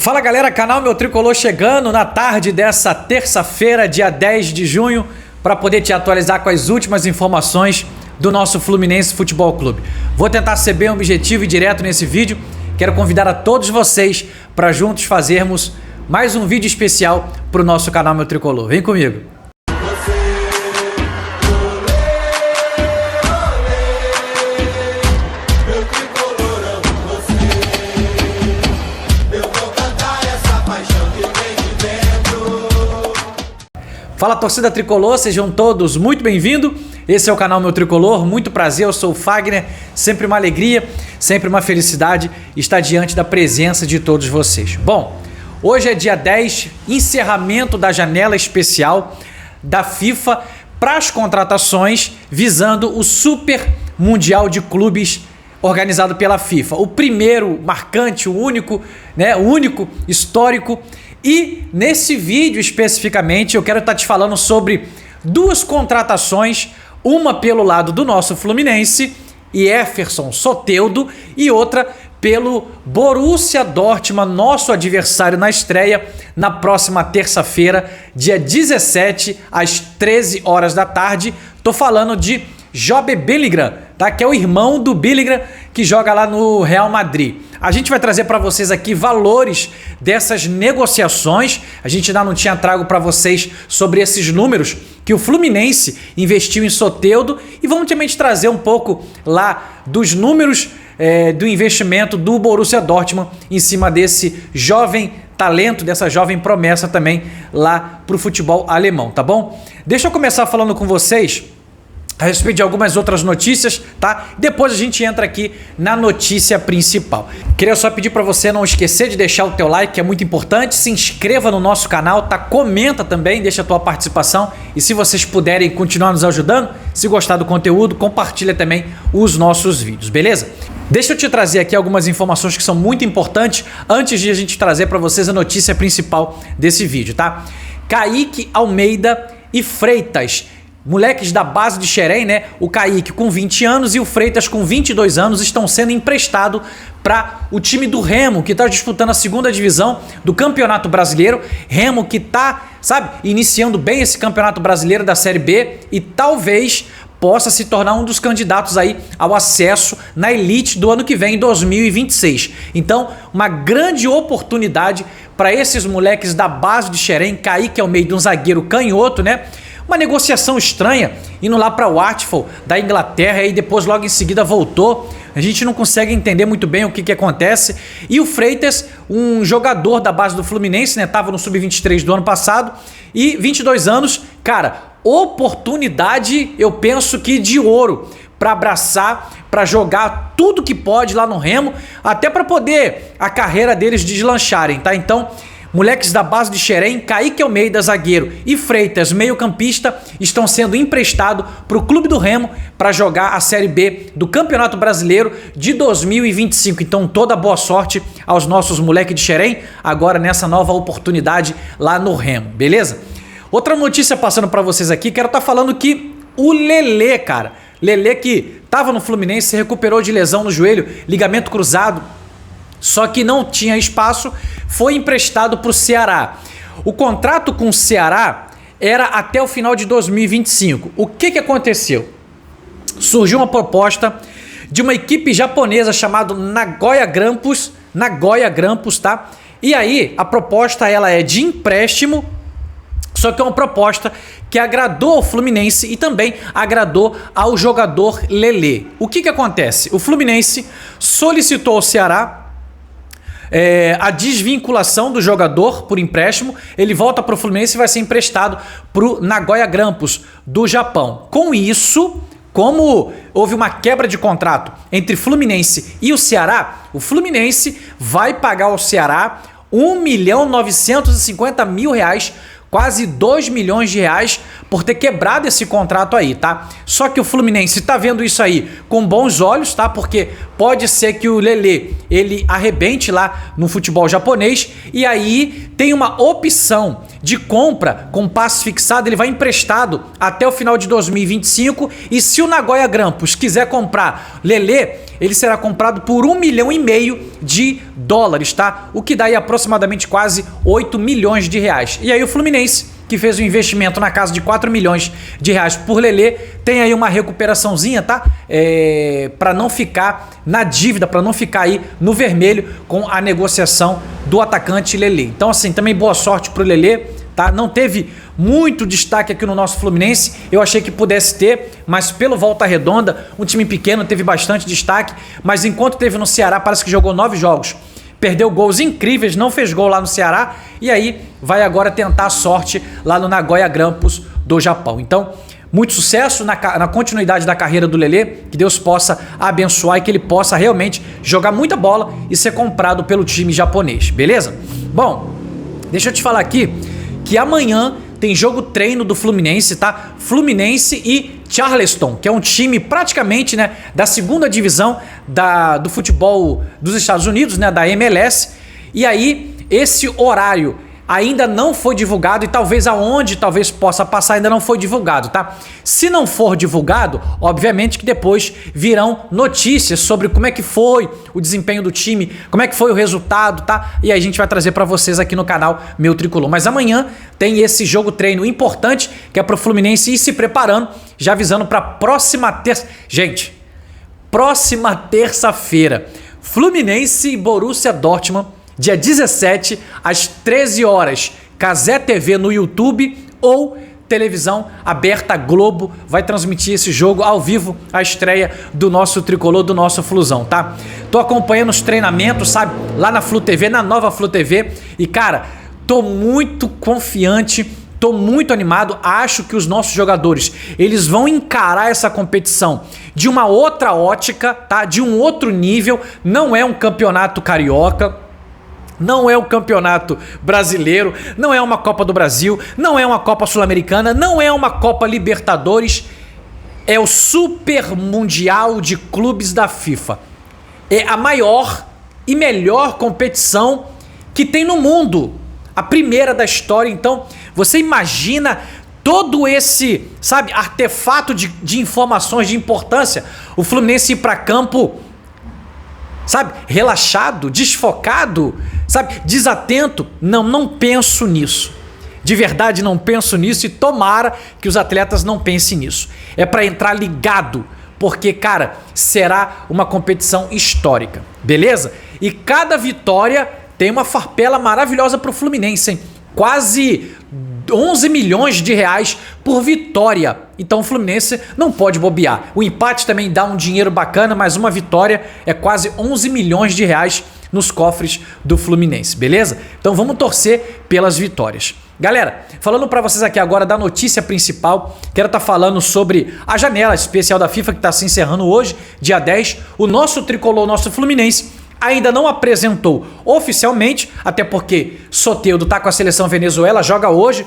Fala galera, canal Meu Tricolor chegando na tarde dessa terça-feira, dia 10 de junho, para poder te atualizar com as últimas informações do nosso Fluminense Futebol Clube. Vou tentar ser bem objetivo e direto nesse vídeo. Quero convidar a todos vocês para juntos fazermos mais um vídeo especial para o nosso canal Meu Tricolor. Vem comigo! Fala torcida tricolor, sejam todos muito bem-vindos. Esse é o canal Meu Tricolor, muito prazer, eu sou o Fagner, sempre uma alegria, sempre uma felicidade estar diante da presença de todos vocês. Bom, hoje é dia 10, encerramento da janela especial da FIFA para as contratações visando o Super Mundial de Clubes organizado pela FIFA. O primeiro marcante, o único histórico. E nesse vídeo especificamente eu quero estar te falando sobre duas contratações, uma pelo lado do nosso Fluminense, Jefferson Soteldo, e outra pelo Borussia Dortmund, nosso adversário na estreia, na próxima terça-feira, dia 17, às 13 horas da tarde. Tô falando de Jobe Bellingham, tá? Que é o irmão do Bellingham que joga lá no Real Madrid. A gente vai trazer para vocês aqui valores dessas negociações. A gente ainda não tinha trago para vocês sobre esses números que o Fluminense investiu em Soteldo e vamos também te trazer um pouco lá dos números do investimento do Borussia Dortmund em cima desse jovem talento, dessa jovem promessa também lá para o futebol alemão, tá bom? Deixa eu começar falando com vocês a respeito de algumas outras notícias, tá? Depois a gente entra aqui na notícia principal. Queria só pedir para você não esquecer de deixar o teu like, que é muito importante. Se inscreva no nosso canal, tá? Comenta também, deixa a tua participação. E se vocês puderem continuar nos ajudando, se gostar do conteúdo, compartilha também os nossos vídeos, beleza? Deixa eu te trazer aqui algumas informações que são muito importantes antes de a gente trazer para vocês a notícia principal desse vídeo, tá? Kaique Almeida e Freitas, moleques da base de Xerém, né? O Kaique com 20 anos e o Freitas com 22 anos estão sendo emprestados para o time do Remo, que está disputando a segunda divisão do Campeonato Brasileiro. Remo que está, iniciando bem esse Campeonato Brasileiro da Série B e talvez possa se tornar um dos candidatos aí ao acesso na elite do ano que vem, 2026. Então, uma grande oportunidade para esses moleques da base de Xerém. Kaique Almeida, um zagueiro canhoto, né? Uma negociação estranha, indo lá para o Watford da Inglaterra e depois logo em seguida voltou. A gente não consegue entender muito bem o que acontece. E o Freitas, um jogador da base do Fluminense, né? Tava no Sub-23 do ano passado e 22 anos. Cara, oportunidade, eu penso que de ouro para abraçar, para jogar tudo que pode lá no Remo, até para poder a carreira deles deslancharem, tá? Então, moleques da base de Xerém, Kaique Almeida, zagueiro, e Freitas, meio-campista, estão sendo emprestados para o Clube do Remo para jogar a Série B do Campeonato Brasileiro de 2025. Então, toda boa sorte aos nossos moleques de Xerém, agora nessa nova oportunidade lá no Remo, beleza? Outra notícia passando para vocês aqui, quero estar falando que o Lelê, cara, Lelê que estava no Fluminense, se recuperou de lesão no joelho, ligamento cruzado, só que não tinha espaço, foi emprestado para o Ceará. O contrato com o Ceará era até o final de 2025. O que aconteceu? Surgiu uma proposta de uma equipe japonesa chamada Nagoya Grampus, tá? E aí a proposta ela é de empréstimo, só que é uma proposta que agradou ao Fluminense e também agradou ao jogador Lelê. O que acontece? O Fluminense solicitou ao Ceará a desvinculação do jogador por empréstimo. Ele volta para o Fluminense e vai ser emprestado para o Nagoya Grampus do Japão. Com isso, como houve uma quebra de contrato entre Fluminense e o Ceará, o Fluminense vai pagar ao Ceará R$1.950.000, quase 2 milhões de reais por ter quebrado esse contrato aí, tá? Só que o Fluminense tá vendo isso aí com bons olhos, tá? Porque pode ser que o Lelê, ele arrebente lá no futebol japonês e aí tem uma opção de compra com passe fixado, ele vai emprestado até o final de 2025 e se o Nagoya Grampus quiser comprar Lelê, ele será comprado por US$ 1,5 milhão, tá? O que dá aí aproximadamente quase 8 milhões de reais. E aí o Fluminense, que fez um investimento na casa de 4 milhões de reais por Lelê, tem aí uma recuperaçãozinha, tá? Para não ficar na dívida, para não ficar aí no vermelho com a negociação do atacante Lelê. Então assim, também boa sorte pro Lelê, tá? Não teve muito destaque aqui no nosso Fluminense, eu achei que pudesse ter, mas pelo Volta Redonda, um time pequeno teve bastante destaque, mas enquanto teve no Ceará, parece que jogou 9 jogos. Perdeu gols incríveis, não fez gol lá no Ceará e aí vai agora tentar a sorte lá no Nagoya Grampus do Japão. Então, muito sucesso na continuidade da carreira do Lelê, que Deus possa abençoar e que ele possa realmente jogar muita bola e ser comprado pelo time japonês, beleza? Bom, deixa eu te falar aqui que amanhã tem jogo treino do Fluminense, tá? Fluminense e Charleston, que é um time praticamente, né, da segunda divisão do futebol dos Estados Unidos, né, da MLS. E aí, esse horário ainda não foi divulgado e talvez possa passar ainda não foi divulgado, tá? Se não for divulgado, obviamente que depois virão notícias sobre como é que foi o desempenho do time, como é que foi o resultado, tá? E aí a gente vai trazer pra vocês aqui no canal Meu Tricolor. Mas amanhã tem esse jogo treino importante que é pro Fluminense ir se preparando, já avisando pra próxima terça. Gente, próxima terça-feira, Fluminense e Borussia Dortmund, dia 17, às 13 horas, Cazé TV no YouTube ou televisão aberta Globo vai transmitir esse jogo ao vivo, a estreia do nosso tricolor, do nosso Flusão, tá? Tô acompanhando os treinamentos, sabe? Lá na Flu TV, na nova Flu TV e, cara, tô muito confiante, tô muito animado, acho que os nossos jogadores, eles vão encarar essa competição de uma outra ótica, tá? De um outro nível, não é um campeonato carioca, não é um campeonato brasileiro, não é uma Copa do Brasil, não é uma Copa Sul-Americana, não é uma Copa Libertadores, é o Super Mundial de Clubes da FIFA. É a maior e melhor competição que tem no mundo, a primeira da história. Então, você imagina todo esse, sabe, artefato de informações de importância, o Fluminense ir para campo, sabe, relaxado, desfocado, sabe, desatento. Não penso nisso. De verdade não penso nisso e tomara que os atletas não pensem nisso. É para entrar ligado, porque, cara, será uma competição histórica, beleza? E cada vitória tem uma farpela maravilhosa pro Fluminense, hein? Quase 11 milhões de reais por vitória. Então o Fluminense não pode bobear. O empate também dá um dinheiro bacana, mas uma vitória é quase 11 milhões de reais nos cofres do Fluminense, beleza? Então vamos torcer pelas vitórias. Galera, falando pra vocês aqui agora da notícia principal, quero estar falando sobre a janela especial da FIFA que está se encerrando hoje, dia 10. O nosso tricolor, o nosso Fluminense, ainda não apresentou oficialmente, até porque Soteldo tá com a seleção Venezuela, joga hoje,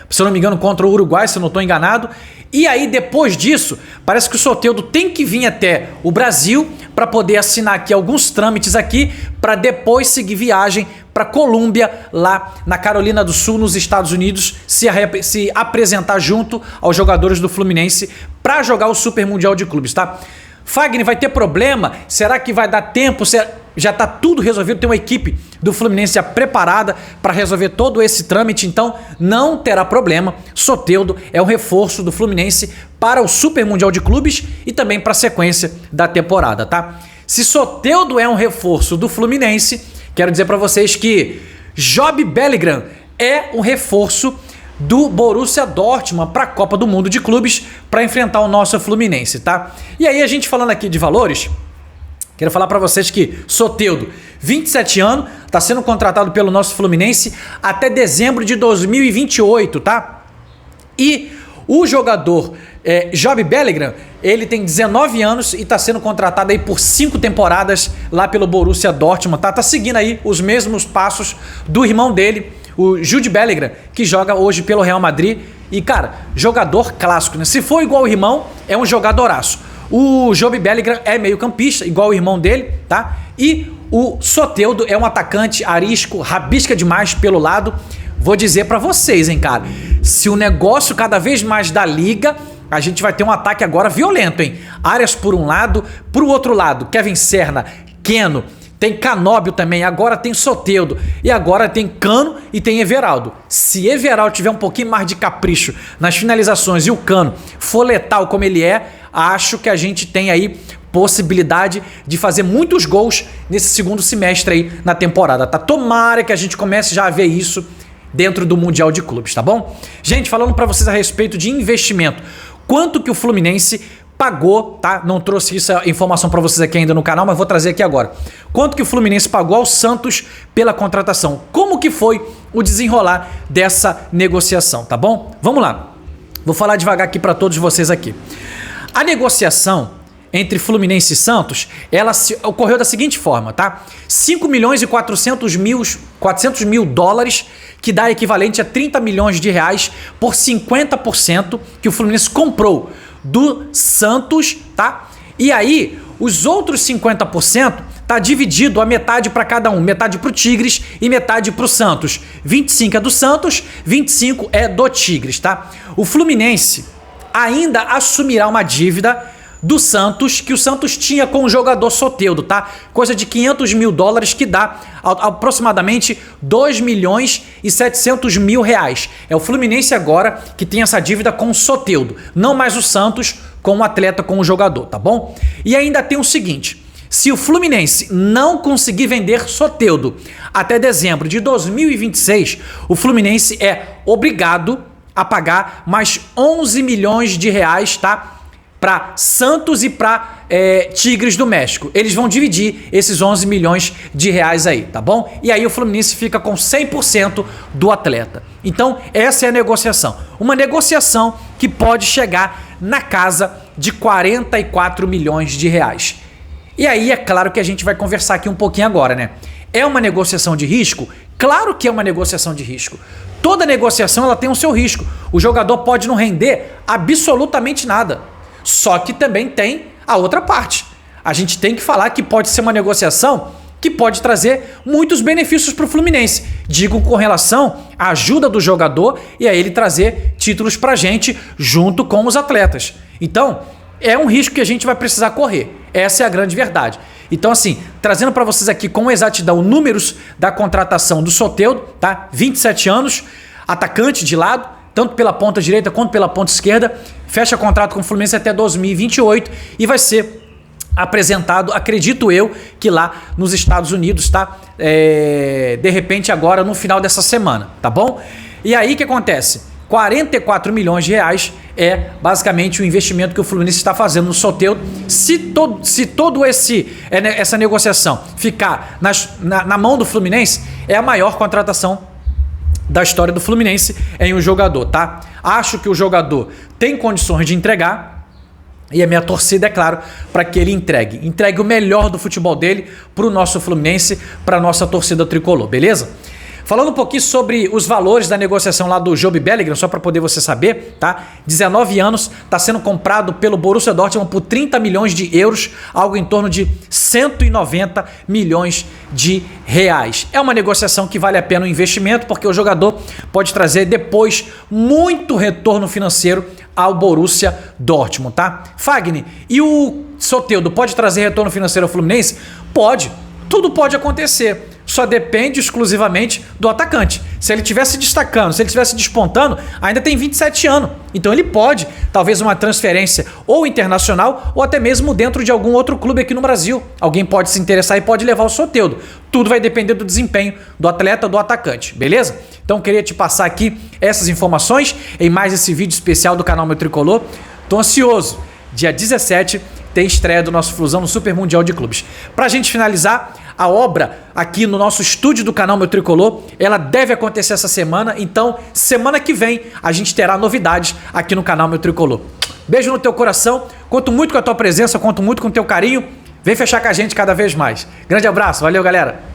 se eu não me engano, contra o Uruguai, se eu não estou enganado. E aí, depois disso, parece que o Soteldo tem que vir até o Brasil para poder assinar aqui alguns trâmites aqui, para depois seguir viagem para Colômbia, lá na Carolina do Sul, nos Estados Unidos, se apresentar junto aos jogadores do Fluminense para jogar o Super Mundial de Clubes, tá? Fagner, vai ter problema? Será que vai dar tempo? Já está tudo resolvido, tem uma equipe do Fluminense já preparada para resolver todo esse trâmite, então não terá problema. Soteldo é um reforço do Fluminense para o Super Mundial de Clubes e também para a sequência da temporada, tá? Se Soteldo é um reforço do Fluminense, quero dizer para vocês que Job Bellingham é um reforço do Borussia Dortmund para a Copa do Mundo de Clubes para enfrentar o nosso Fluminense, tá? E aí a gente falando aqui de valores, quero falar para vocês que Soteldo, 27 anos, está sendo contratado pelo nosso Fluminense até dezembro de 2028, tá? E o jogador Job Bellingham, ele tem 19 anos e está sendo contratado aí por 5 temporadas lá pelo Borussia Dortmund, tá? Tá seguindo aí os mesmos passos do irmão dele, o Jude Bellingham, que joga hoje pelo Real Madrid. E, cara, jogador clássico, né? Se for igual o irmão, é um jogadoraço. O Job Bellingham é meio campista, igual o irmão dele, tá? E o Soteldo é um atacante arisco, rabisca demais pelo lado. vou dizer pra vocês, hein, cara. Se o negócio cada vez mais da liga, a gente vai ter um ataque agora violento, hein? Arias por um lado, pro outro lado, Kevin Serna, Keno, tem Canóbio também, agora tem Soteldo, e agora tem Cano e tem Everaldo. Se Everaldo tiver um pouquinho mais de capricho nas finalizações e o Cano for letal como ele é, acho que a gente tem aí possibilidade de fazer muitos gols nesse segundo semestre aí na temporada, tá? Tomara que a gente comece já a ver isso dentro do Mundial de Clubes, tá bom? Gente, falando pra vocês a respeito de investimento, quanto que o Fluminense pagou, tá? Não trouxe essa informação pra vocês aqui ainda no canal, mas vou trazer aqui agora. Quanto que o Fluminense pagou ao Santos pela contratação? Como que foi o desenrolar dessa negociação, tá bom? Vamos lá. Vou falar devagar aqui pra todos vocês aqui. A negociação entre Fluminense e Santos, ela ocorreu da seguinte forma, tá? 5 milhões e 400 mil dólares, que dá equivalente a 30 milhões de reais por 50% que o Fluminense comprou do Santos, tá? E aí, os outros 50% tá dividido a metade para cada um, metade pro Tigres e metade pro Santos. 25 é do Santos, 25 é do Tigres, tá? O Fluminense ainda assumirá uma dívida do Santos, que o Santos tinha com o jogador Soteldo, tá? Coisa de 500 mil dólares, que dá aproximadamente 2 milhões e 700 mil reais. É o Fluminense agora que tem essa dívida com o Soteldo, não mais o Santos com o atleta, com o jogador, tá bom? E ainda tem o seguinte, se o Fluminense não conseguir vender Soteldo até dezembro de 2026, o Fluminense é obrigado a pagar mais 11 milhões de reais, tá? Para Santos e para Tigres do México. Eles vão dividir esses 11 milhões de reais aí, tá bom? E aí o Fluminense fica com 100% do atleta. Então, essa é a negociação. Uma negociação que pode chegar na casa de 44 milhões de reais. E aí é claro que a gente vai conversar aqui um pouquinho agora, né? É uma negociação de risco? Claro que é uma negociação de risco. Toda negociação ela tem o seu risco. O jogador pode não render absolutamente nada. Só que também tem a outra parte. A gente tem que falar que pode ser uma negociação que pode trazer muitos benefícios para o Fluminense. Digo com relação à ajuda do jogador e a ele trazer títulos para a gente junto com os atletas. Então, é um risco que a gente vai precisar correr. Essa é a grande verdade. Então, assim, trazendo para vocês aqui com exatidão números da contratação do Soteldo, tá? 27 anos, atacante de lado, tanto pela ponta direita quanto pela ponta esquerda, fecha contrato com o Fluminense até 2028 e vai ser apresentado, acredito eu, que lá nos Estados Unidos, tá? De repente agora no final dessa semana, tá bom? E aí o que acontece? 44 milhões de reais é basicamente o investimento que o Fluminense está fazendo no Soteldo. Se todo essa negociação ficar na mão do Fluminense, é a maior contratação da história do Fluminense em um jogador, tá? Acho que o jogador tem condições de entregar e a minha torcida, é claro, para que ele entregue o melhor do futebol dele pro nosso Fluminense, pra nossa torcida tricolor, beleza? Falando um pouquinho sobre os valores da negociação lá do Job Bellingham, só para poder você saber, tá? 19 anos, tá sendo comprado pelo Borussia Dortmund por 30 milhões de euros, algo em torno de 190 milhões de reais. É uma negociação que vale a pena o investimento, porque o jogador pode trazer depois muito retorno financeiro ao Borussia Dortmund, tá? Fagner, e o Soteldo pode trazer retorno financeiro ao Fluminense? Pode, tudo pode acontecer. Só depende exclusivamente do atacante. Se ele estiver se destacando, se ele estiver se despontando, ainda tem 27 anos. Então ele pode, talvez uma transferência ou internacional ou até mesmo dentro de algum outro clube aqui no Brasil. Alguém pode se interessar e pode levar o Soteldo. Tudo vai depender do desempenho do atleta, do atacante, beleza? Então queria te passar aqui essas informações em mais esse vídeo especial do canal Meu Tricolor. Tô ansioso. Dia 17 tem estreia do nosso Flusão no Super Mundial de Clubes. Pra gente finalizar, a obra aqui no nosso estúdio do canal Meu Tricolor, ela deve acontecer essa semana, então semana que vem a gente terá novidades aqui no canal Meu Tricolor. Beijo no teu coração, conto muito com a tua presença, conto muito com o teu carinho, vem fechar com a gente cada vez mais. Grande abraço, valeu galera!